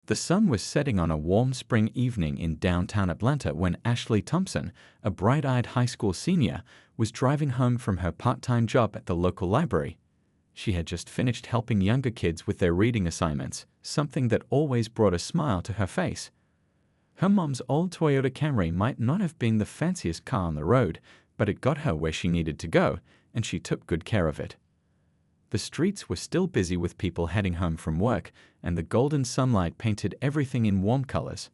The sun was setting on a warm spring evening in downtown Atlanta when Ashley Thompson, a bright-eyed high school senior, was driving home from her part-time job at the local library. She had just finished helping younger kids with their reading assignments, something that always brought a smile to her face. Her mom's old Toyota Camry might not have been the fanciest car on the road, but it got her where she needed to go, and she took good care of it. The streets were still busy with people heading home from work, and the golden sunlight painted everything in warm colors.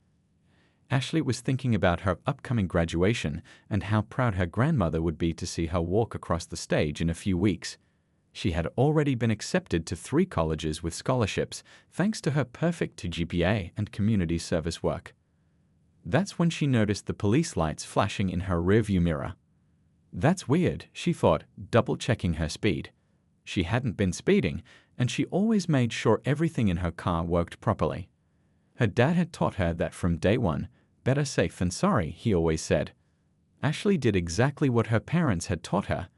Ashley was thinking about her upcoming graduation and how proud her grandmother would be to see her walk across the stage in a few weeks. She had already been accepted to 3 colleges with scholarships, thanks to her perfect GPA and community service work. That's when she noticed the police lights flashing in her rearview mirror. That's weird, she thought, double-checking her speed. She hadn't been speeding, and she always made sure everything in her car worked properly. Her dad had taught her that from day one, better safe than sorry, he always said. Ashley did exactly what her parents had taught her.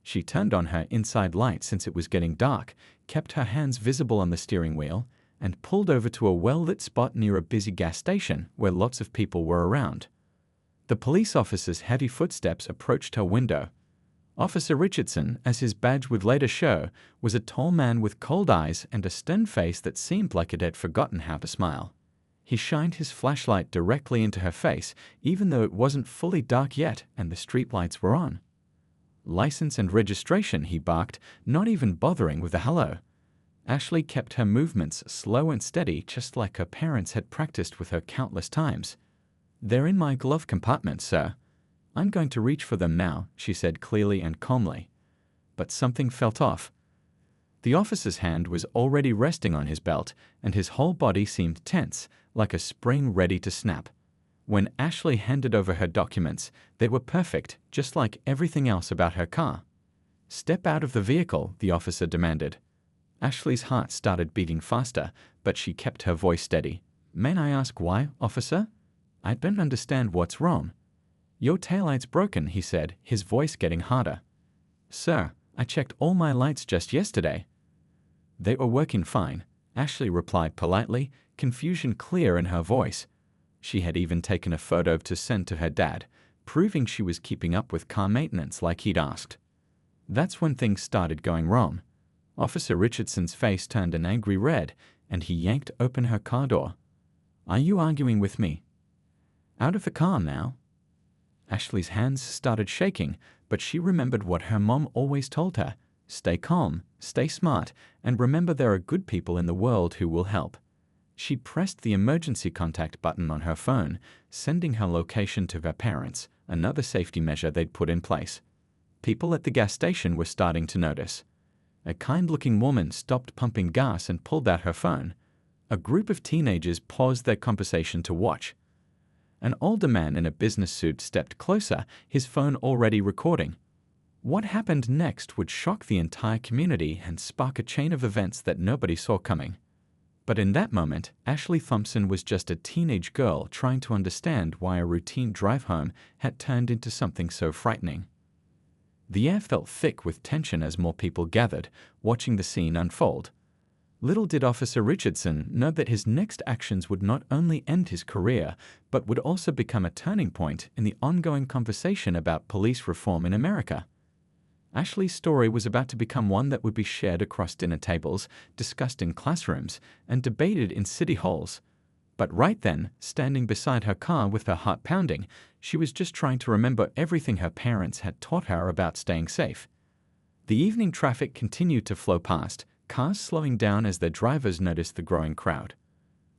She turned on her inside light since it was getting dark, kept her hands visible on the steering wheel, and pulled over to a well-lit spot near a busy gas station where lots of people were around. The police officer's heavy footsteps approached her window. Officer Richardson, as his badge would later show, was a tall man with cold eyes and a stern face that seemed like it had forgotten how to smile. He shined his flashlight directly into her face, even though it wasn't fully dark yet and the streetlights were on. "License and registration," he barked, not even bothering with a hello. Ashley kept her movements slow and steady, just like her parents had practiced with her countless times. "They're in my glove compartment, sir. I'm going to reach for them now," she said clearly and calmly. But something felt off. The officer's hand was already resting on his belt, and his whole body seemed tense, like a spring ready to snap. When Ashley handed over her documents, they were perfect, just like everything else about her car. "Step out of the vehicle," the officer demanded. Ashley's heart started beating faster, but she kept her voice steady. "May I ask why, officer? I don't understand what's wrong." "Your taillight's broken," he said, his voice getting harder. "Sir, I checked all my lights just yesterday." "They were working fine," Ashley replied politely, confusion clear in her voice. She had even taken a photo to send to her dad, proving she was keeping up with car maintenance like he'd asked. That's when things started going wrong. Officer Richardson's face turned an angry red, and he yanked open her car door. "Are you arguing with me?" "Out of the car now." Ashley's hands started shaking, but she remembered what her mom always told her: stay calm, stay smart, and remember there are good people in the world who will help. She pressed the emergency contact button on her phone, sending her location to her parents, another safety measure they'd put in place. People at the gas station were starting to notice. A kind-looking woman stopped pumping gas and pulled out her phone. A group of teenagers paused their conversation to watch. An older man in a business suit stepped closer, his phone already recording. What happened next would shock the entire community and spark a chain of events that nobody saw coming. But in that moment, Ashley Thompson was just a teenage girl trying to understand why a routine drive home had turned into something so frightening. The air felt thick with tension as more people gathered, watching the scene unfold. Little did Officer Richardson know that his next actions would not only end his career, but would also become a turning point in the ongoing conversation about police reform in America. Ashley's story was about to become one that would be shared across dinner tables, discussed in classrooms, and debated in city halls. But right then, standing beside her car with her heart pounding, she was just trying to remember everything her parents had taught her about staying safe. The evening traffic continued to flow past, cars slowing down as their drivers noticed the growing crowd.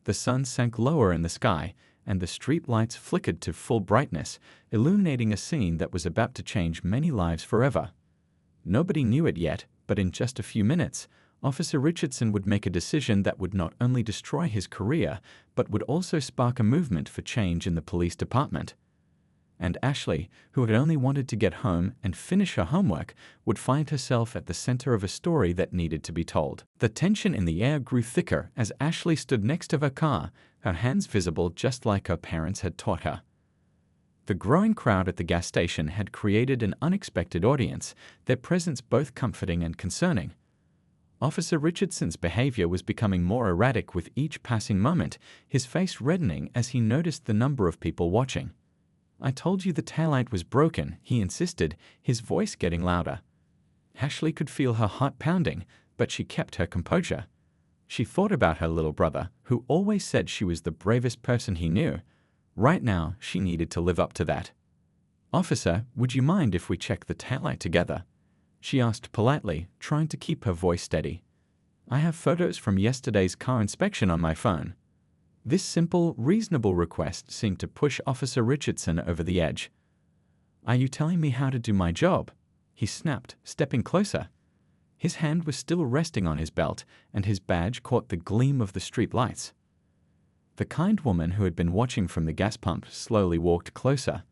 The sun sank lower in the sky, and the street lights flickered to full brightness, illuminating a scene that was about to change many lives forever. Nobody knew it yet, but in just a few minutes, Officer Richardson would make a decision that would not only destroy his career, but would also spark a movement for change in the police department. And Ashley, who had only wanted to get home and finish her homework, would find herself at the center of a story that needed to be told. The tension in the air grew thicker as Ashley stood next to her car, her hands visible just like her parents had taught her. The growing crowd at the gas station had created an unexpected audience, their presence both comforting and concerning. Officer Richardson's behavior was becoming more erratic with each passing moment, his face reddening as he noticed the number of people watching. "I told you the taillight was broken," he insisted, his voice getting louder. Ashley could feel her heart pounding, but she kept her composure. She thought about her little brother, who always said she was the bravest person he knew. Right now, she needed to live up to that. "Officer, would you mind if we check the taillight together?" she asked politely, trying to keep her voice steady. "I have photos from yesterday's car inspection on my phone." This simple, reasonable request seemed to push Officer Richardson over the edge. "Are you telling me how to do my job?" he snapped, stepping closer. His hand was still resting on his belt, and his badge caught the gleam of the street lights. The kind woman who had been watching from the gas pump slowly walked closer.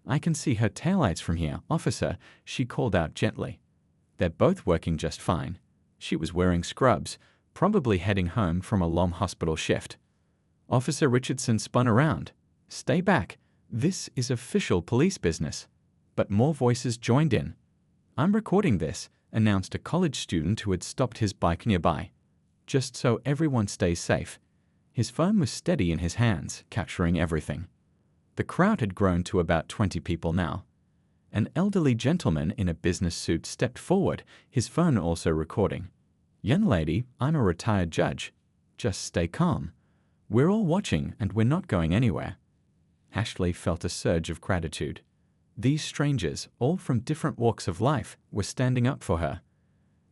"I can see her taillights from here, officer," she called out gently. "They're both working just fine." She was wearing scrubs, probably heading home from a long hospital shift. Officer Richardson spun around. "Stay back. This is official police business." But more voices joined in. "I'm recording this," announced a college student who had stopped his bike nearby. "Just so everyone stays safe." His phone was steady in his hands, capturing everything. The crowd had grown to about 20 people now. An elderly gentleman in a business suit stepped forward, his phone also recording. "Young lady, I'm a retired judge. Just stay calm. We're all watching and we're not going anywhere." Ashley felt a surge of gratitude. These strangers, all from different walks of life, were standing up for her.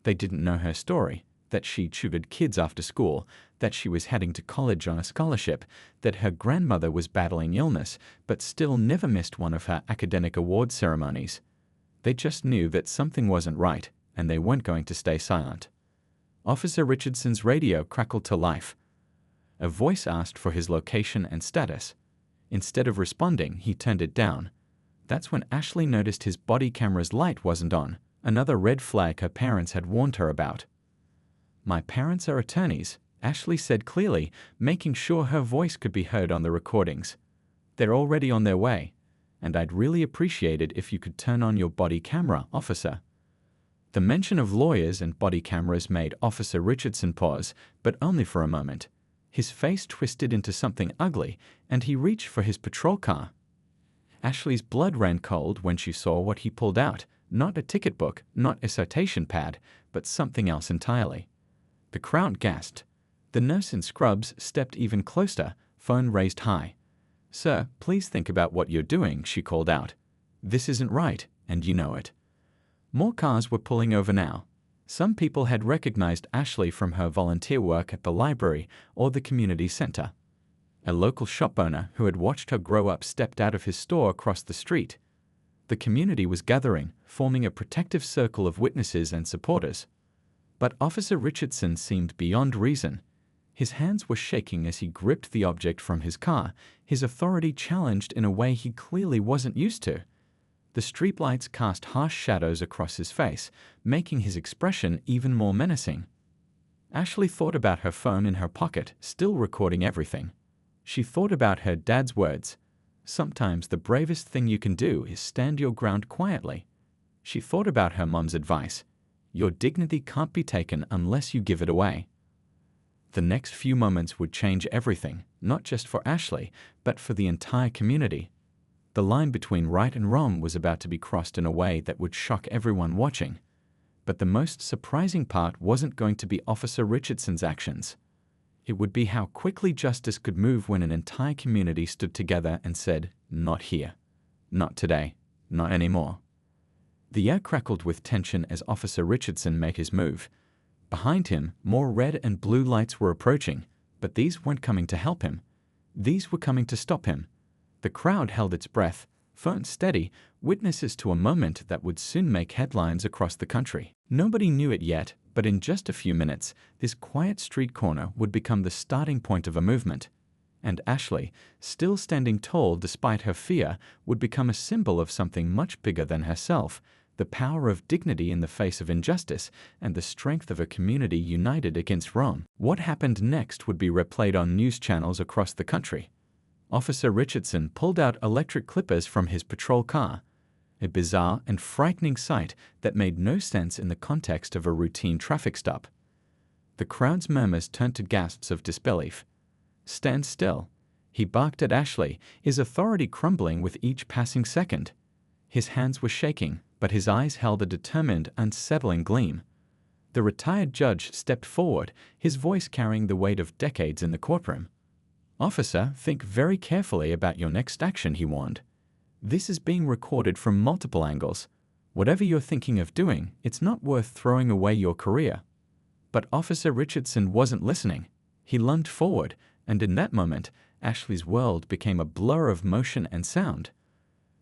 They didn't know her story, that she tutored kids after school, that she was heading to college on a scholarship, that her grandmother was battling illness but still never missed one of her academic award ceremonies. They just knew that something wasn't right, and they weren't going to stay silent. Officer Richardson's radio crackled to life. A voice asked for his location and status. Instead of responding, he turned it down. That's when Ashley noticed his body camera's light wasn't on, another red flag her parents had warned her about. "My parents are attorneys," Ashley said clearly, making sure her voice could be heard on the recordings. "They're already on their way, and I'd really appreciate it if you could turn on your body camera, officer." The mention of lawyers and body cameras made Officer Richardson pause, but only for a moment. His face twisted into something ugly, and he reached for his patrol car. Ashley's blood ran cold when she saw what he pulled out, not a ticket book, not a citation pad, but something else entirely. The crowd gasped. The nurse in scrubs stepped even closer, phone raised high. "Sir, please think about what you're doing," she called out. "This isn't right, and you know it." More cars were pulling over now. Some people had recognized Ashley from her volunteer work at the library or the community center. A local shop owner who had watched her grow up stepped out of his store across the street. The community was gathering, forming a protective circle of witnesses and supporters. But Officer Richardson seemed beyond reason. His hands were shaking as he gripped the object from his car, his authority challenged in a way he clearly wasn't used to. The streetlights cast harsh shadows across his face, making his expression even more menacing. Ashley thought about her phone in her pocket, still recording everything. She thought about her dad's words. "Sometimes the bravest thing you can do is stand your ground quietly." She thought about her mom's advice. "Your dignity can't be taken unless you give it away." The next few moments would change everything, not just for Ashley, but for the entire community. The line between right and wrong was about to be crossed in a way that would shock everyone watching. But the most surprising part wasn't going to be Officer Richardson's actions. It would be how quickly justice could move when an entire community stood together and said, "Not here. Not today. Not anymore." The air crackled with tension as Officer Richardson made his move. Behind him, more red and blue lights were approaching, but these weren't coming to help him. These were coming to stop him. The crowd held its breath, phone steady, witnesses to a moment that would soon make headlines across the country. Nobody knew it yet, but in just a few minutes, this quiet street corner would become the starting point of a movement. And Ashley, still standing tall despite her fear, would become a symbol of something much bigger than herself, the power of dignity in the face of injustice, and the strength of a community united against wrong. What happened next would be replayed on news channels across the country. Officer Richardson pulled out electric clippers from his patrol car, a bizarre and frightening sight that made no sense in the context of a routine traffic stop. The crowd's murmurs turned to gasps of disbelief. "Stand still," he barked at Ashley, his authority crumbling with each passing second. His hands were shaking, but his eyes held a determined, unsettling gleam. The retired judge stepped forward, his voice carrying the weight of decades in the courtroom. "Officer, think very carefully about your next action," he warned. "This is being recorded from multiple angles. Whatever you're thinking of doing, it's not worth throwing away your career." But Officer Richardson wasn't listening. He lunged forward, and in that moment, Ashley's world became a blur of motion and sound.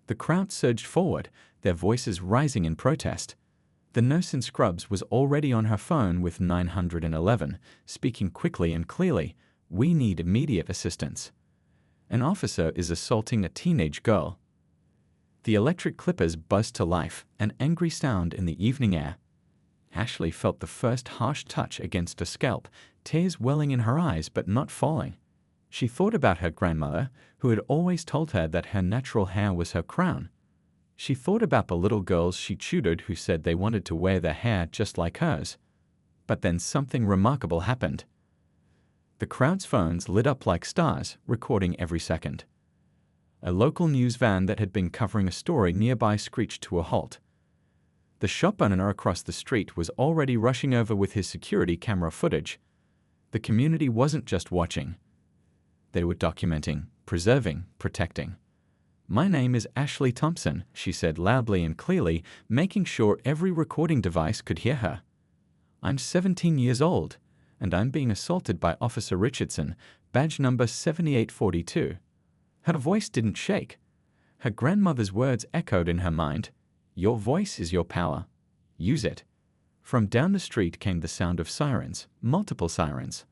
The crowd surged forward, their voices rising in protest. The nurse in scrubs was already on her phone with 911, speaking quickly and clearly, "We need immediate assistance. An officer is assaulting a teenage girl." The electric clippers buzzed to life, an angry sound in the evening air. Ashley felt the first harsh touch against her scalp, tears welling in her eyes but not falling. She thought about her grandmother, who had always told her that her natural hair was her crown. She thought about the little girls she tutored who said they wanted to wear their hair just like hers. But then something remarkable happened. The crowd's phones lit up like stars, recording every second. A local news van that had been covering a story nearby screeched to a halt. The shop owner across the street was already rushing over with his security camera footage. The community wasn't just watching. They were documenting, preserving, protecting. "My name is Ashley Thompson," she said loudly and clearly, making sure every recording device could hear her. "I'm 17 years old, and I'm being assaulted by Officer Richardson, badge number 7842. Her voice didn't shake. Her grandmother's words echoed in her mind. "Your voice is your power. Use it." From down the street came the sound of sirens, multiple sirens.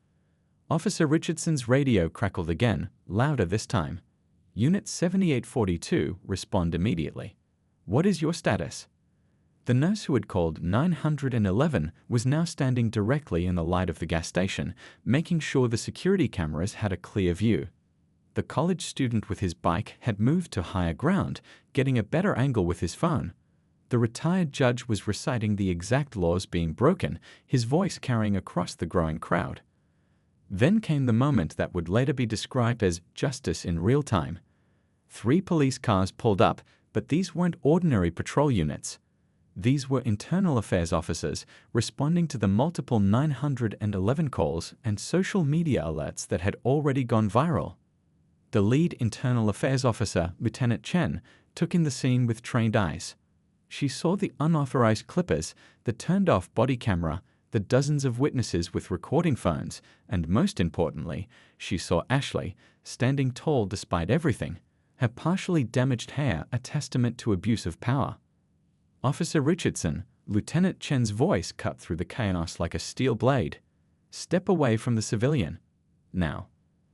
Officer Richardson's radio crackled again, louder this time. "Unit 7842, respond immediately. What is your status?" The nurse who had called 911 was now standing directly in the light of the gas station, making sure the security cameras had a clear view. The college student with his bike had moved to higher ground, getting a better angle with his phone. The retired judge was reciting the exact laws being broken, his voice carrying across the growing crowd. Then came the moment that would later be described as justice in real time. 3 police cars pulled up, but these weren't ordinary patrol units. These were internal affairs officers responding to the multiple 911 calls and social media alerts that had already gone viral. The lead internal affairs officer, Lieutenant Chen, took in the scene with trained eyes. She saw the unauthorized clippers, the turned-off body camera, the dozens of witnesses with recording phones, and most importantly, she saw Ashley, standing tall despite everything, her partially damaged hair a testament to abuse of power. "Officer Richardson," Lieutenant Chen's voice cut through the chaos like a steel blade. "Step away from the civilian. Now."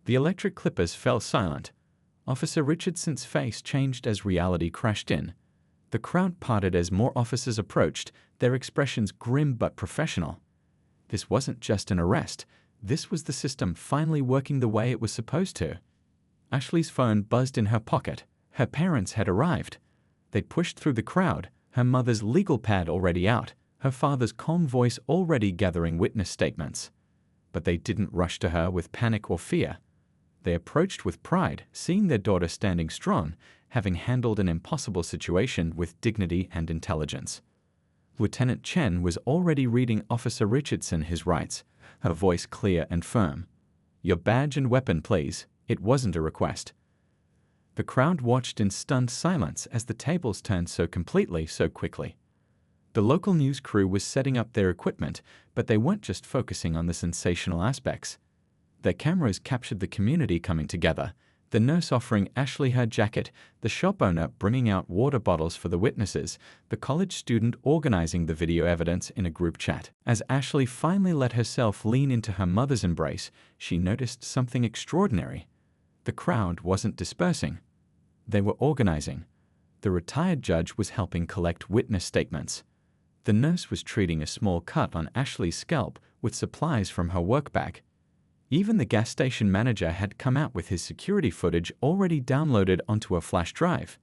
The electric clippers fell silent. Officer Richardson's face changed as reality crashed in. The crowd parted as more officers approached, their expressions grim but professional. This wasn't just an arrest. This was the system finally working the way it was supposed to. Ashley's phone buzzed in her pocket. Her parents had arrived. They pushed through the crowd, her mother's legal pad already out, her father's calm voice already gathering witness statements. But they didn't rush to her with panic or fear. They approached with pride, seeing their daughter standing strong, having handled an impossible situation with dignity and intelligence. Lieutenant Chen was already reading Officer Richardson his rights, her voice clear and firm. "Your badge and weapon, please." It wasn't a request. The crowd watched in stunned silence as the tables turned so completely, so quickly. The local news crew was setting up their equipment, but they weren't just focusing on the sensational aspects. Their cameras captured the community coming together, the nurse offering Ashley her jacket, the shop owner bringing out water bottles for the witnesses, the college student organizing the video evidence in a group chat. As Ashley finally let herself lean into her mother's embrace, she noticed something extraordinary. The crowd wasn't dispersing. They were organizing. The retired judge was helping collect witness statements. The nurse was treating a small cut on Ashley's scalp with supplies from her work bag. Even the gas station manager had come out with his security footage already downloaded onto a flash drive.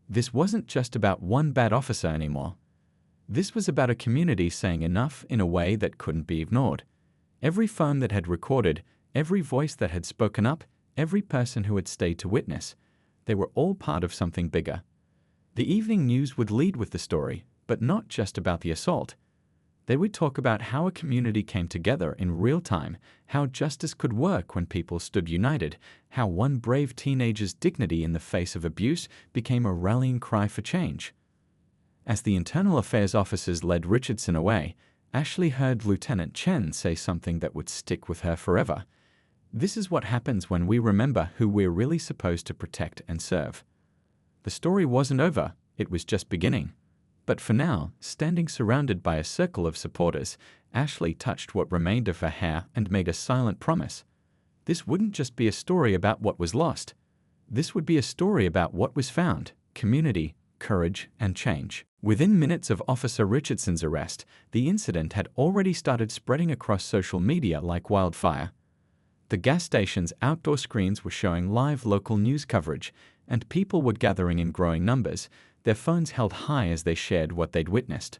This wasn't just about one bad officer anymore. This was about a community saying enough in a way that couldn't be ignored. Every phone that had recorded, every voice that had spoken up, every person who had stayed to witness, they were all part of something bigger. The evening news would lead with the story, but not just about the assault. They would talk about how a community came together in real time, how justice could work when people stood united, how one brave teenager's dignity in the face of abuse became a rallying cry for change. As the internal affairs officers led Richardson away, Ashley heard Lieutenant Chen say something that would stick with her forever. "This is what happens when we remember who we're really supposed to protect and serve." The story wasn't over, it was just beginning. But for now, standing surrounded by a circle of supporters, Ashley touched what remained of her hair and made a silent promise. This wouldn't just be a story about what was lost. This would be a story about what was found: community, courage, and change. Within minutes of Officer Richardson's arrest, the incident had already started spreading across social media like wildfire. The gas station's outdoor screens were showing live local news coverage, and people were gathering in growing numbers, their phones held high as they shared what they'd witnessed.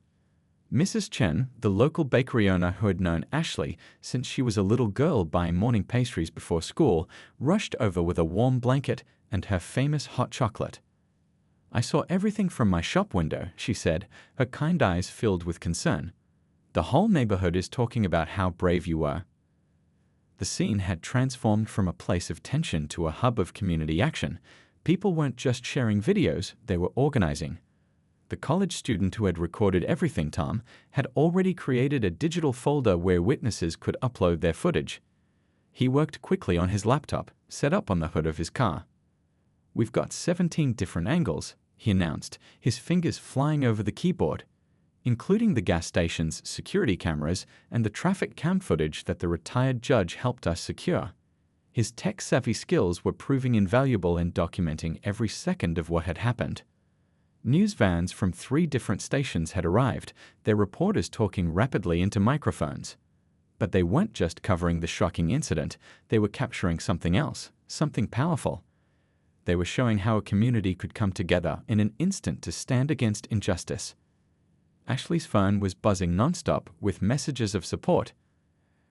Mrs. Chen, the local bakery owner who had known Ashley since she was a little girl buying morning pastries before school, rushed over with a warm blanket and her famous hot chocolate. "I saw everything from my shop window," she said, her kind eyes filled with concern. "The whole neighborhood is talking about how brave you were." The scene had transformed from a place of tension to a hub of community action. People weren't just sharing videos, they were organizing. The college student who had recorded everything, Tom, had already created a digital folder where witnesses could upload their footage. He worked quickly on his laptop, set up on the hood of his car. "We've got 17 different angles," he announced, his fingers flying over the keyboard, including the gas station's security cameras and the traffic cam footage that the retired judge helped us secure. His tech-savvy skills were proving invaluable in documenting every second of what had happened. News vans from 3 different stations had arrived, their reporters talking rapidly into microphones. But they weren't just covering the shocking incident, they were capturing something else, something powerful. They were showing how a community could come together in an instant to stand against injustice. Ashley's phone was buzzing nonstop with messages of support.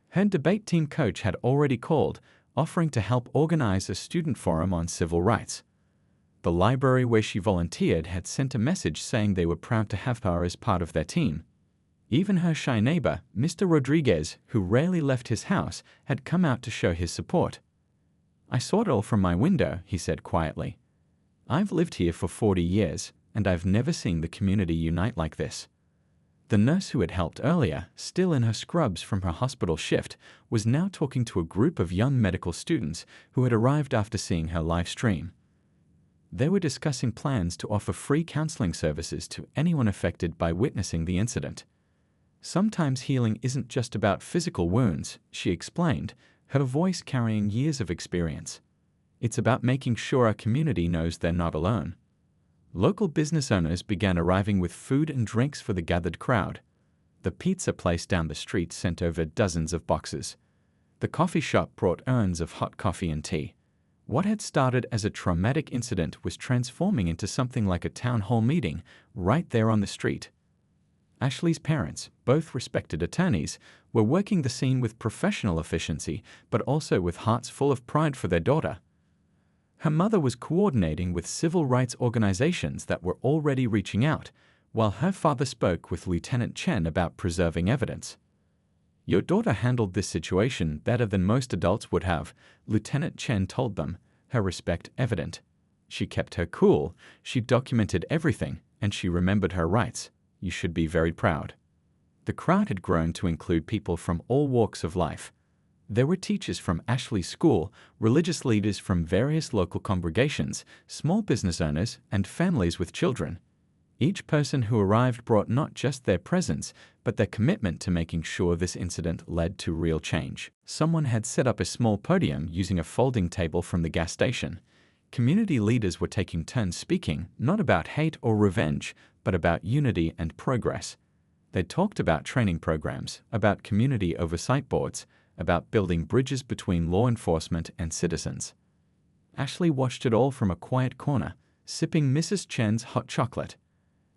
Her debate team coach had already called, offering to help organize a student forum on civil rights. The library where she volunteered had sent a message saying they were proud to have her as part of their team. Even her shy neighbor, Mr. Rodriguez, who rarely left his house, had come out to show his support. "I saw it all from my window," he said quietly. "I've lived here for 40 years, and I've never seen the community unite like this." The nurse who had helped earlier, still in her scrubs from her hospital shift, was now talking to a group of young medical students who had arrived after seeing her live stream. They were discussing plans to offer free counseling services to anyone affected by witnessing the incident. "Sometimes healing isn't just about physical wounds," she explained, her voice carrying years of experience. "It's about making sure our community knows they're not alone." Local business owners began arriving with food and drinks for the gathered crowd. The pizza place down the street sent over dozens of boxes. The coffee shop brought urns of hot coffee and tea. What had started as a traumatic incident was transforming into something like a town hall meeting right there on the street. Ashley's parents, both respected attorneys, were working the scene with professional efficiency, but also with hearts full of pride for their daughter. Her mother was coordinating with civil rights organizations that were already reaching out, while her father spoke with Lieutenant Chen about preserving evidence. "Your daughter handled this situation better than most adults would have," Lieutenant Chen told them, her respect evident. "She kept her cool, she documented everything, and she remembered her rights. You should be very proud." The crowd had grown to include people from all walks of life. There were teachers from Ashley's school, religious leaders from various local congregations, small business owners, and families with children. Each person who arrived brought not just their presence, but their commitment to making sure this incident led to real change. Someone had set up a small podium using a folding table from the gas station. Community leaders were taking turns speaking, not about hate or revenge, but about unity and progress. They talked about training programs, about community oversight boards, about building bridges between law enforcement and citizens. Ashley watched it all from a quiet corner, sipping Mrs. Chen's hot chocolate.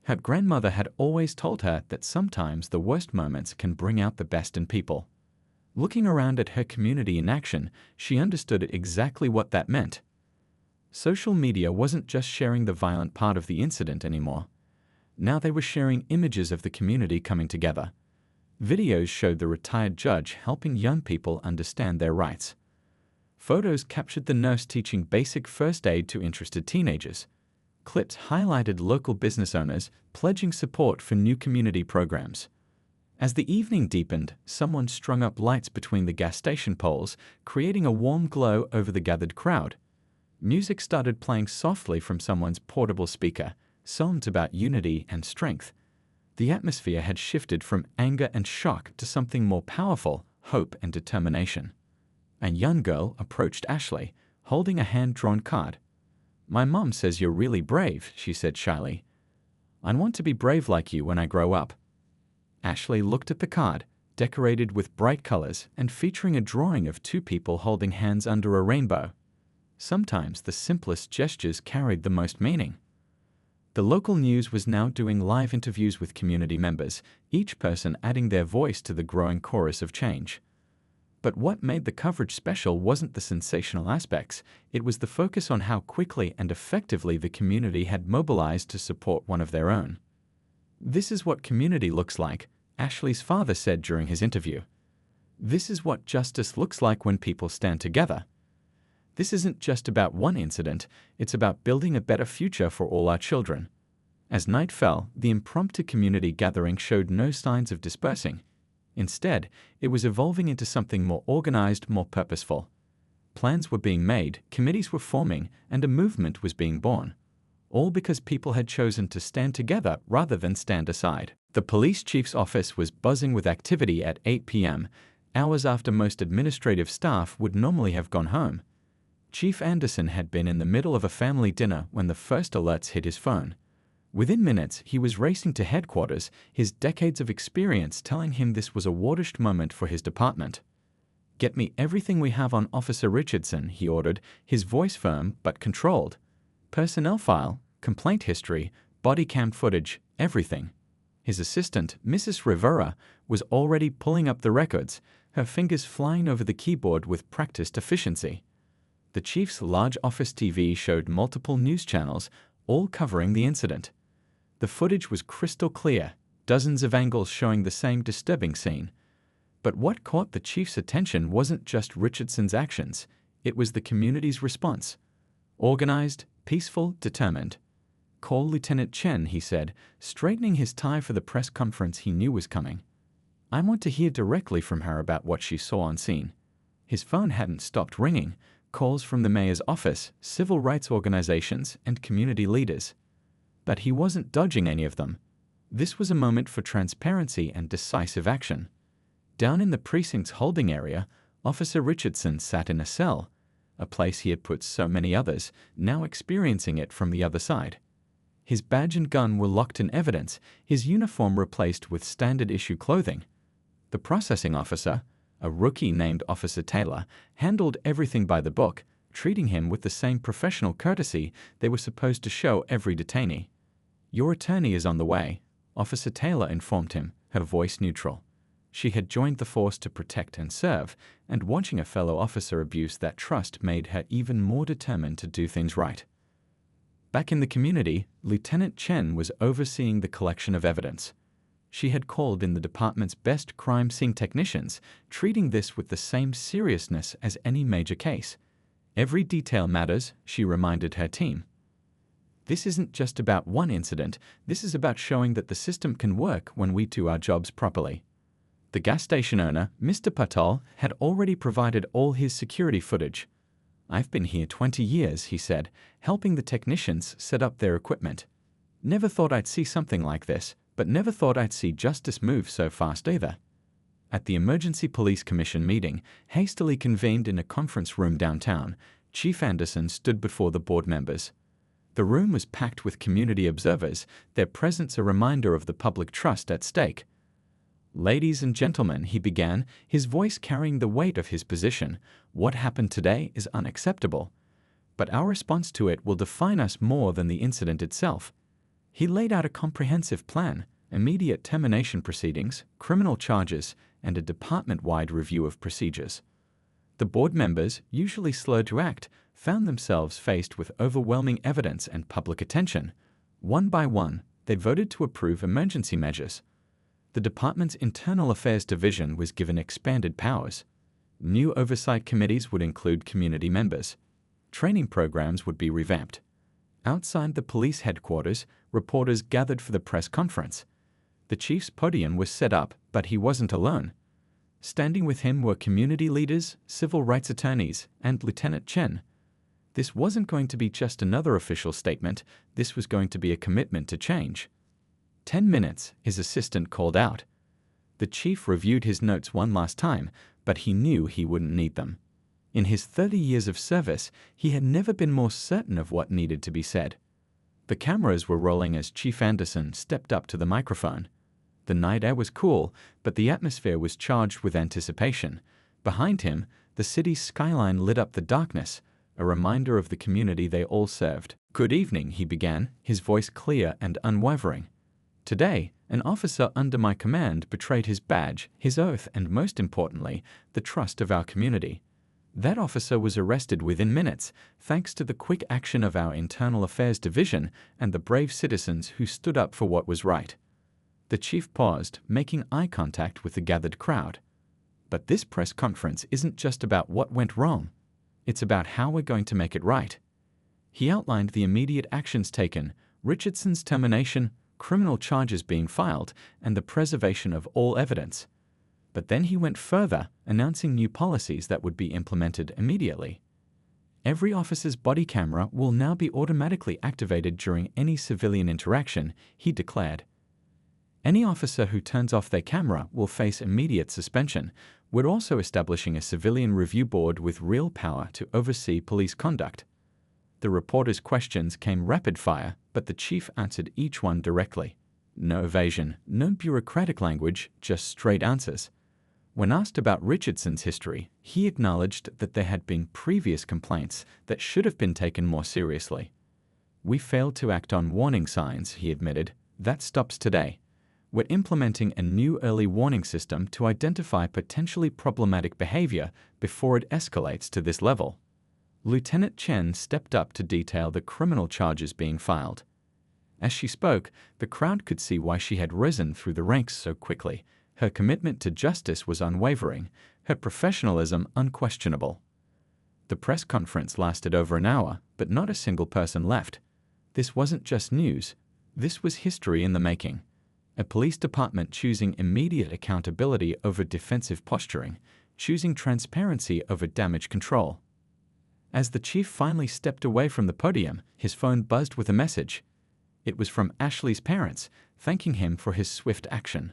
Her grandmother had always told her that sometimes the worst moments can bring out the best in people. Looking around at her community in action, she understood exactly what that meant. Social media wasn't just sharing the violent part of the incident anymore. Now they were sharing images of the community coming together. Videos showed the retired judge helping young people understand their rights. Photos captured the nurse teaching basic first aid to interested teenagers. Clips highlighted local business owners pledging support for new community programs. As the evening deepened, someone strung up lights between the gas station poles, creating a warm glow over the gathered crowd. Music started playing softly from someone's portable speaker, songs about unity and strength. The atmosphere had shifted from anger and shock to something more powerful, hope and determination. A young girl approached Ashley, holding a hand-drawn card. "My mom says you're really brave," she said shyly. "I want to be brave like you when I grow up." Ashley looked at the card, decorated with bright colors and featuring a drawing of two people holding hands under a rainbow. Sometimes the simplest gestures carried the most meaning. The local news was now doing live interviews with community members, each person adding their voice to the growing chorus of change. But what made the coverage special wasn't the sensational aspects, it was the focus on how quickly and effectively the community had mobilized to support one of their own. "This is what community looks like," Ashley's father said during his interview. "This is what justice looks like when people stand together. This isn't just about one incident, it's about building a better future for all our children." As night fell, the impromptu community gathering showed no signs of dispersing. Instead, it was evolving into something more organized, more purposeful. Plans were being made, committees were forming, and a movement was being born. All because people had chosen to stand together rather than stand aside. The police chief's office was buzzing with activity at 8 p.m., hours after most administrative staff would normally have gone home. Chief Anderson had been in the middle of a family dinner when the first alerts hit his phone. Within minutes, he was racing to headquarters, his decades of experience telling him this was a watershed moment for his department. "Get me everything we have on Officer Richardson," he ordered, his voice firm but controlled. "Personnel file, complaint history, body cam footage, everything." His assistant, Mrs. Rivera, was already pulling up the records, her fingers flying over the keyboard with practiced efficiency. The chief's large office TV showed multiple news channels, all covering the incident. The footage was crystal clear, dozens of angles showing the same disturbing scene. But what caught the chief's attention wasn't just Richardson's actions, it was the community's response. Organized, peaceful, determined. "Call Lieutenant Chen," he said, straightening his tie for the press conference he knew was coming. "I want to hear directly from her about what she saw on scene." His phone hadn't stopped ringing, calls from the mayor's office, civil rights organizations, and community leaders. But he wasn't dodging any of them. This was a moment for transparency and decisive action. Down in the precinct's holding area, Officer Richardson sat in a cell, a place he had put so many others, now experiencing it from the other side. His badge and gun were locked in evidence, his uniform replaced with standard-issue clothing. The processing officer, a rookie named Officer Taylor, handled everything by the book, treating him with the same professional courtesy they were supposed to show every detainee. "Your attorney is on the way," Officer Taylor informed him, her voice neutral. She had joined the force to protect and serve, and watching a fellow officer abuse that trust made her even more determined to do things right. Back in the community, Lieutenant Chen was overseeing the collection of evidence. She had called in the department's best crime scene technicians, treating this with the same seriousness as any major case. "Every detail matters," she reminded her team. "This isn't just about one incident, this is about showing that the system can work when we do our jobs properly." The gas station owner, Mr. Patel, had already provided all his security footage. "I've been here 20 years, he said, helping the technicians set up their equipment. "Never thought I'd see something like this, but never thought I'd see justice move so fast either." At the Emergency Police Commission meeting, hastily convened in a conference room downtown, Chief Anderson stood before the board members. The room was packed with community observers, their presence a reminder of the public trust at stake. "Ladies and gentlemen," he began, his voice carrying the weight of his position, "what happened today is unacceptable. But our response to it will define us more than the incident itself." He laid out a comprehensive plan, immediate termination proceedings, criminal charges, and a department-wide review of procedures. The board members, usually slow to act, found themselves faced with overwhelming evidence and public attention. One by one, they voted to approve emergency measures. The department's Internal Affairs Division was given expanded powers. New oversight committees would include community members. Training programs would be revamped. Outside the police headquarters, reporters gathered for the press conference. The chief's podium was set up, but he wasn't alone. Standing with him were community leaders, civil rights attorneys, and Lieutenant Chen. This wasn't going to be just another official statement, this was going to be a commitment to change. 10 minutes, his assistant called out. The chief reviewed his notes one last time, but he knew he wouldn't need them. In his 30 years of service, he had never been more certain of what needed to be said. The cameras were rolling as Chief Anderson stepped up to the microphone. The night air was cool, but the atmosphere was charged with anticipation. Behind him, the city's skyline lit up the darkness, a reminder of the community they all served. "Good evening," he began, his voice clear and unwavering. "Today, an officer under my command betrayed his badge, his oath, and most importantly, the trust of our community. That officer was arrested within minutes, thanks to the quick action of our Internal Affairs Division and the brave citizens who stood up for what was right." The chief paused, making eye contact with the gathered crowd. "But this press conference isn't just about what went wrong. It's about how we're going to make it right." He outlined the immediate actions taken, Richardson's termination, criminal charges being filed, and the preservation of all evidence. But then he went further, announcing new policies that would be implemented immediately. Every officer's body camera will now be automatically activated during any civilian interaction, he declared. Any officer who turns off their camera will face immediate suspension. We're also establishing a civilian review board with real power to oversee police conduct. The reporters' questions came rapid fire, but the chief answered each one directly. No evasion, no bureaucratic language, just straight answers. When asked about Richardson's history, he acknowledged that there had been previous complaints that should have been taken more seriously. "We failed to act on warning signs," he admitted. "That stops today. We're implementing a new early warning system to identify potentially problematic behavior before it escalates to this level." Lieutenant Chen stepped up to detail the criminal charges being filed. As she spoke, the crowd could see why she had risen through the ranks so quickly. Her commitment to justice was unwavering, her professionalism unquestionable. The press conference lasted over an hour, but not a single person left. This wasn't just news. This was history in the making. A police department choosing immediate accountability over defensive posturing, choosing transparency over damage control. As the chief finally stepped away from the podium, his phone buzzed with a message. It was from Ashley's parents, thanking him for his swift action.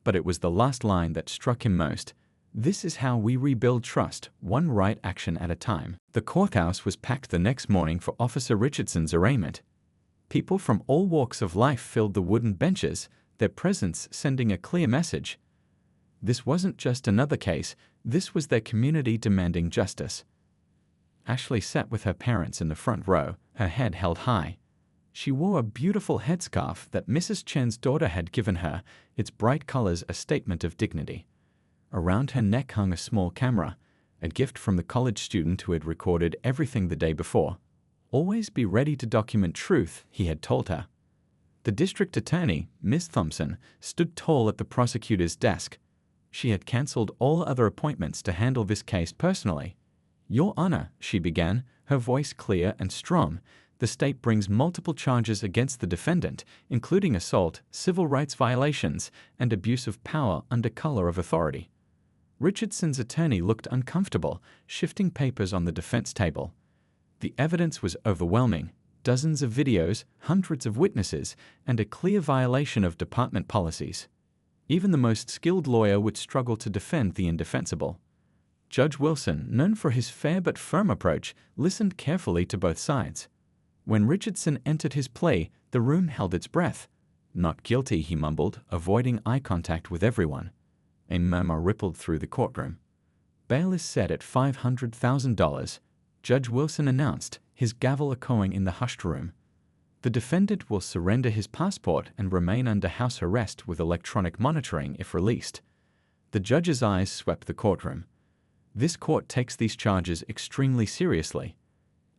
But it was the last line that struck him most. "This is how we rebuild trust, one right action at a time." The courthouse was packed the next morning for Officer Richardson's arraignment. People from all walks of life filled the wooden benches, their presence sending a clear message. This wasn't just another case, this was their community demanding justice. Ashley sat with her parents in the front row, her head held high. She wore a beautiful headscarf that Mrs. Chen's daughter had given her, its bright colors a statement of dignity. Around her neck hung a small camera, a gift from the college student who had recorded everything the day before. "Always be ready to document truth," he had told her. The district attorney, Ms. Thompson, stood tall at the prosecutor's desk. She had cancelled all other appointments to handle this case personally. "Your Honor," she began, her voice clear and strong, "the state brings multiple charges against the defendant, including assault, civil rights violations, and abuse of power under color of authority." Richardson's attorney looked uncomfortable, shifting papers on the defense table. The evidence was overwhelming. Dozens of videos, hundreds of witnesses, and a clear violation of department policies. Even the most skilled lawyer would struggle to defend the indefensible. Judge Wilson, known for his fair but firm approach, listened carefully to both sides. When Richardson entered his plea, the room held its breath. "Not guilty," he mumbled, avoiding eye contact with everyone. A murmur rippled through the courtroom. "Bail is set at $500,000, Judge Wilson announced, his gavel echoing in the hushed room. "The defendant will surrender his passport and remain under house arrest with electronic monitoring if released." The judge's eyes swept the courtroom. This court takes these charges extremely seriously.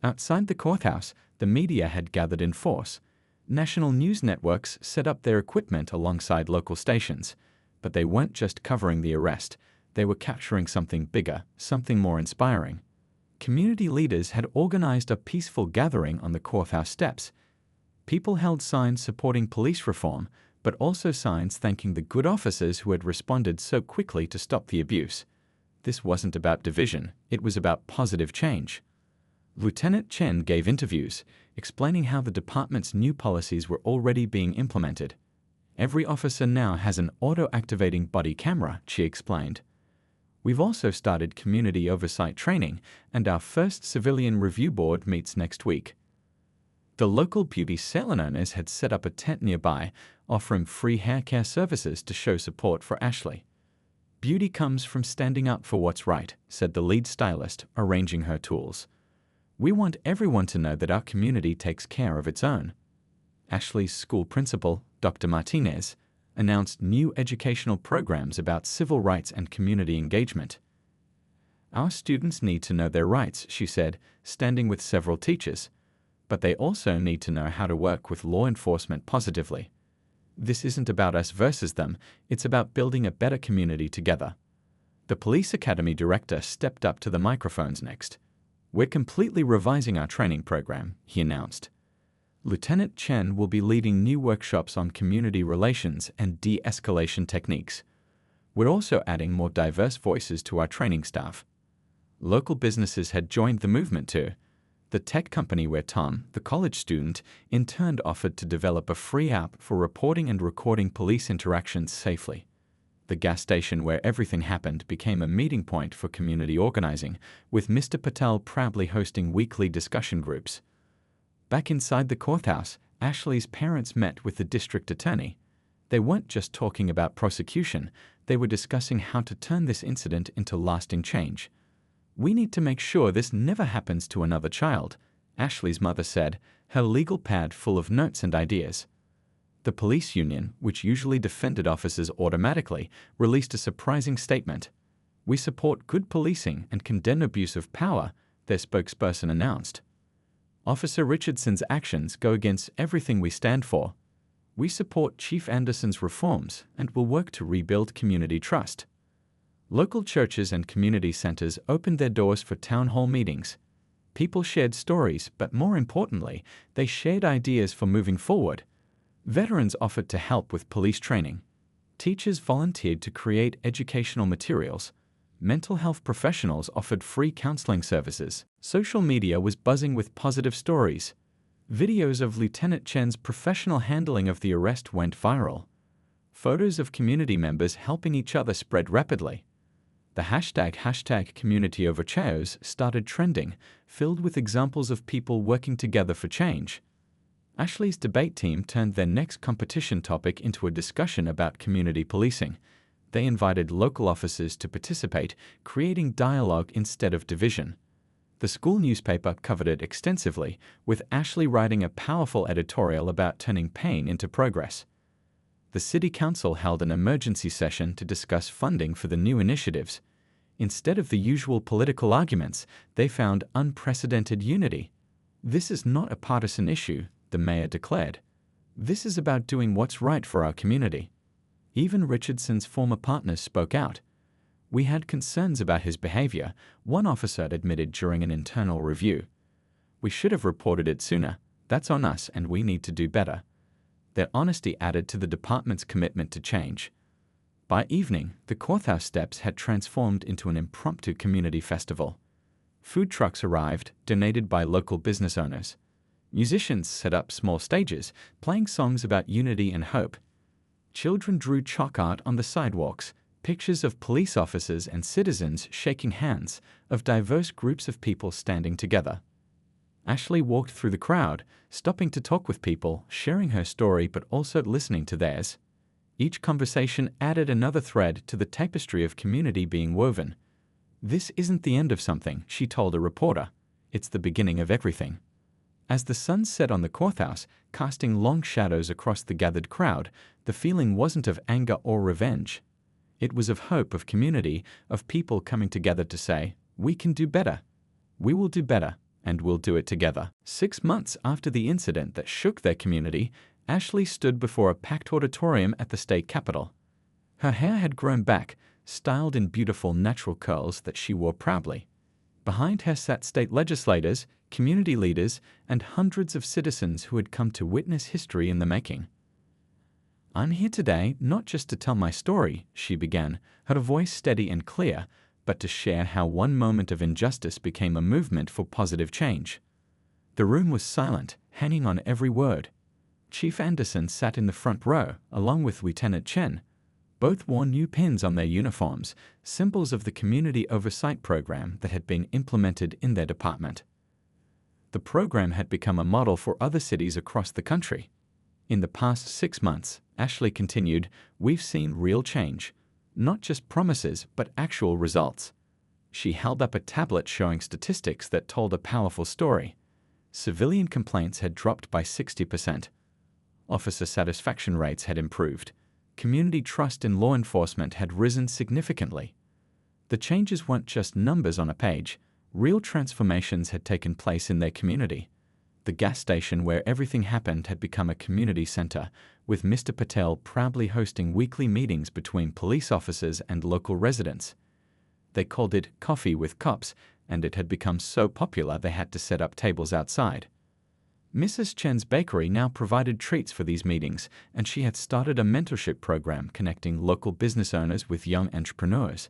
Outside the courthouse, the media had gathered in force. National news networks set up their equipment alongside local stations, but they weren't just covering the arrest. They were capturing something bigger, something more inspiring. Community leaders had organized a peaceful gathering on the courthouse steps. People held signs supporting police reform, but also signs thanking the good officers who had responded so quickly to stop the abuse. This wasn't about division, it was about positive change. Lieutenant Chen gave interviews, explaining how the department's new policies were already being implemented. Every officer now has an auto-activating body camera, she explained. We've also started community oversight training, and our first civilian review board meets next week. The local beauty salon owners had set up a tent nearby, offering free hair care services to show support for Ashley. Beauty comes from standing up for what's right, said the lead stylist, arranging her tools. We want everyone to know that our community takes care of its own. Ashley's school principal, Dr. Martinez, announced new educational programs about civil rights and community engagement. Our students need to know their rights, she said, standing with several teachers, but they also need to know how to work with law enforcement positively. This isn't about us versus them, it's about building a better community together. The police academy director stepped up to the microphones next. We're completely revising our training program, he announced. Lieutenant Chen will be leading new workshops on community relations and de-escalation techniques. We're also adding more diverse voices to our training staff. Local businesses had joined the movement too. The tech company where Tom, the college student, in turn offered to develop a free app for reporting and recording police interactions safely. The gas station where everything happened became a meeting point for community organizing, with Mr. Patel proudly hosting weekly discussion groups. Back inside the courthouse, Ashley's parents met with the district attorney. They weren't just talking about prosecution, they were discussing how to turn this incident into lasting change. We need to make sure this never happens to another child, Ashley's mother said, her legal pad full of notes and ideas. The police union, which usually defended officers automatically, released a surprising statement. We support good policing and condemn abuse of power, their spokesperson announced. Officer Richardson's actions go against everything we stand for. We support Chief Anderson's reforms and will work to rebuild community trust. Local churches and community centers opened their doors for town hall meetings. People shared stories, but more importantly, they shared ideas for moving forward. Veterans offered to help with police training. Teachers volunteered to create educational materials. Mental health professionals offered free counseling services. Social media was buzzing with positive stories. Videos of Lieutenant Chen's professional handling of the arrest went viral. Photos of community members helping each other spread rapidly. The hashtag #CommunityOverChaos started trending, filled with examples of people working together for change. Ashley's debate team turned their next competition topic into a discussion about community policing. They invited local officers to participate, creating dialogue instead of division. The school newspaper covered it extensively, with Ashley writing a powerful editorial about turning pain into progress. The City Council held an emergency session to discuss funding for the new initiatives. Instead of the usual political arguments, they found unprecedented unity. This is not a partisan issue, the mayor declared. This is about doing what's right for our community. Even Richardson's former partners spoke out. We had concerns about his behavior, one officer admitted during an internal review. We should have reported it sooner. That's on us and we need to do better. Their honesty added to the department's commitment to change. By evening, the courthouse steps had transformed into an impromptu community festival. Food trucks arrived, donated by local business owners. Musicians set up small stages, playing songs about unity and hope. Children drew chalk art on the sidewalks, pictures of police officers and citizens shaking hands, of diverse groups of people standing together. Ashley walked through the crowd, stopping to talk with people, sharing her story but also listening to theirs. Each conversation added another thread to the tapestry of community being woven. This isn't the end of something, she told a reporter. It's the beginning of everything. As the sun set on the courthouse, casting long shadows across the gathered crowd, the feeling wasn't of anger or revenge. It was of hope, of community, of people coming together to say, "We can do better. We will do better, and we'll do it together." 6 months after the incident that shook their community, Ashley stood before a packed auditorium at the state capitol. Her hair had grown back, styled in beautiful natural curls that she wore proudly. Behind her sat state legislators, community leaders, and hundreds of citizens who had come to witness history in the making. "I'm here today not just to tell my story," she began, her voice steady and clear, but to share how one moment of injustice became a movement for positive change. The room was silent, hanging on every word. Chief Anderson sat in the front row, along with Lieutenant Chen. Both wore new pins on their uniforms, symbols of the community oversight program that had been implemented in their department. The program had become a model for other cities across the country. "In the past 6 months," Ashley continued, "we've seen real change. Not just promises, but actual results." She held up a tablet showing statistics that told a powerful story. Civilian complaints had dropped by 60%. Officer satisfaction rates had improved. Community trust in law enforcement had risen significantly. The changes weren't just numbers on a page. Real transformations had taken place in their community. The gas station where everything happened had become a community center, with Mr. Patel proudly hosting weekly meetings between police officers and local residents. They called it Coffee with Cops, and it had become so popular they had to set up tables outside. Mrs. Chen's bakery now provided treats for these meetings, and she had started a mentorship program connecting local business owners with young entrepreneurs.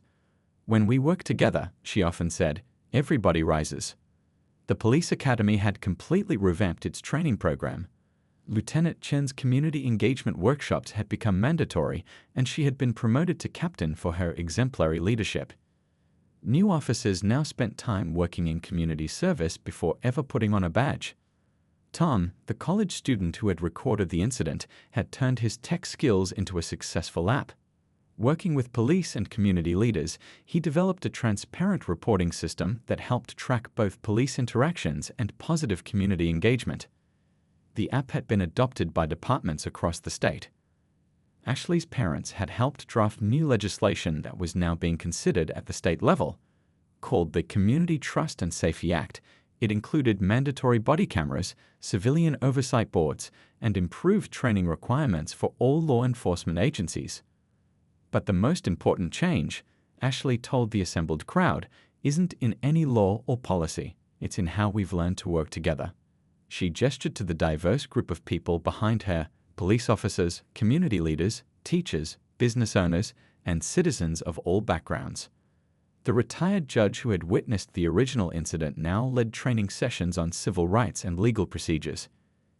"When we work together," she often said, "everybody rises." The police academy had completely revamped its training program. Lieutenant Chen's community engagement workshops had become mandatory, and she had been promoted to captain for her exemplary leadership. New officers now spent time working in community service before ever putting on a badge. Tom, the college student who had recorded the incident, had turned his tech skills into a successful app. Working with police and community leaders, he developed a transparent reporting system that helped track both police interactions and positive community engagement. The app had been adopted by departments across the state. Ashley's parents had helped draft new legislation that was now being considered at the state level. Called the Community Trust and Safety Act, it included mandatory body cameras, civilian oversight boards, and improved training requirements for all law enforcement agencies. But the most important change, Ashley told the assembled crowd, isn't in any law or policy. It's in how we've learned to work together. She gestured to the diverse group of people behind her: police officers, community leaders, teachers, business owners, and citizens of all backgrounds. The retired judge who had witnessed the original incident now led training sessions on civil rights and legal procedures.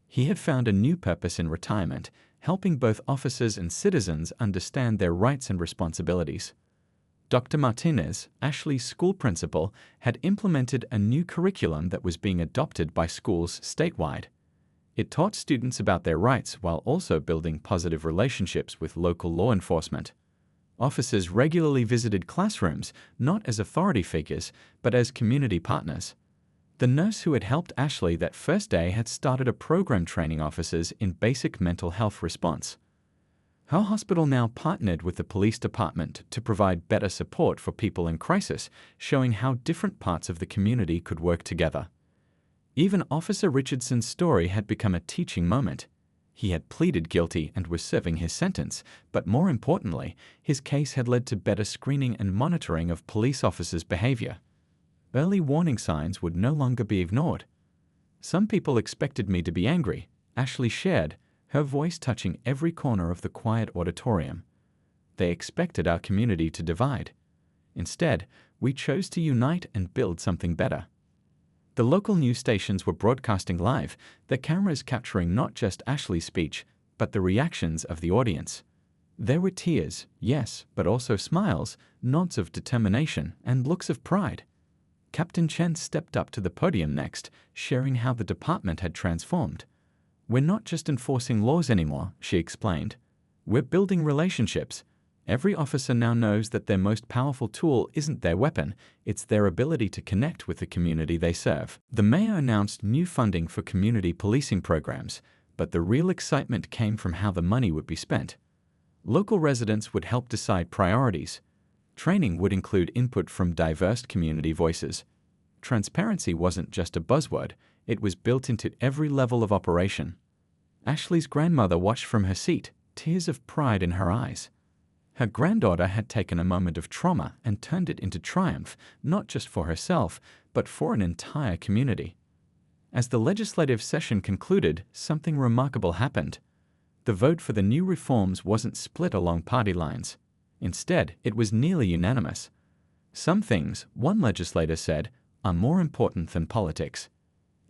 He had found a new purpose in retirement, helping both officers and citizens understand their rights and responsibilities. Dr. Martinez, Ashley's school principal, had implemented a new curriculum that was being adopted by schools statewide. It taught students about their rights while also building positive relationships with local law enforcement. Officers regularly visited classrooms, not as authority figures, but as community partners. The nurse who had helped Ashley that first day had started a program training officers in basic mental health response. Her hospital now partnered with the police department to provide better support for people in crisis, showing how different parts of the community could work together. Even Officer Richardson's story had become a teaching moment. He had pleaded guilty and was serving his sentence, but more importantly, his case had led to better screening and monitoring of police officers' behavior. Early warning signs would no longer be ignored. "Some people expected me to be angry," Ashley shared, her voice touching every corner of the quiet auditorium. "They expected our community to divide. Instead, we chose to unite and build something better." The local news stations were broadcasting live, their cameras capturing not just Ashley's speech, but the reactions of the audience. There were tears, yes, but also smiles, nods of determination, and looks of pride. Captain Chen stepped up to the podium next, sharing how the department had transformed. "We're not just enforcing laws anymore," she explained. "We're building relationships. Every officer now knows that their most powerful tool isn't their weapon, it's their ability to connect with the community they serve." The mayor announced new funding for community policing programs, but the real excitement came from how the money would be spent. Local residents would help decide priorities. Training would include input from diverse community voices. Transparency wasn't just a buzzword, it was built into every level of operation. Ashley's grandmother watched from her seat, tears of pride in her eyes. Her granddaughter had taken a moment of trauma and turned it into triumph, not just for herself, but for an entire community. As the legislative session concluded, something remarkable happened. The vote for the new reforms wasn't split along party lines. Instead, it was nearly unanimous. Some things, one legislator said, are more important than politics.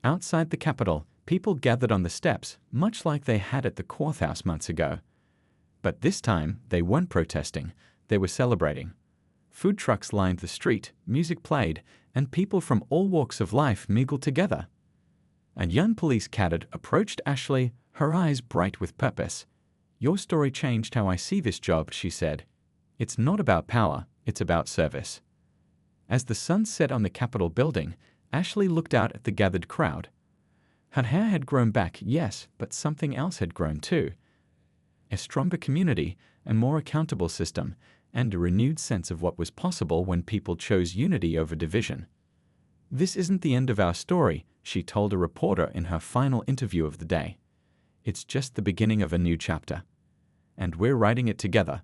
Outside the Capitol, people gathered on the steps, much like they had at the courthouse months ago. But this time, they weren't protesting, they were celebrating. Food trucks lined the street, music played, and people from all walks of life mingled together. A young police cadet approached Ashley, her eyes bright with purpose. "Your story changed how I see this job," she said. "It's not about power, it's about service." As the sun set on the Capitol building, Ashley looked out at the gathered crowd. Her hair had grown back, yes, but something else had grown too. A stronger community, a more accountable system, and a renewed sense of what was possible when people chose unity over division. "This isn't the end of our story," she told a reporter in her final interview of the day. "It's just the beginning of a new chapter. And we're writing it together."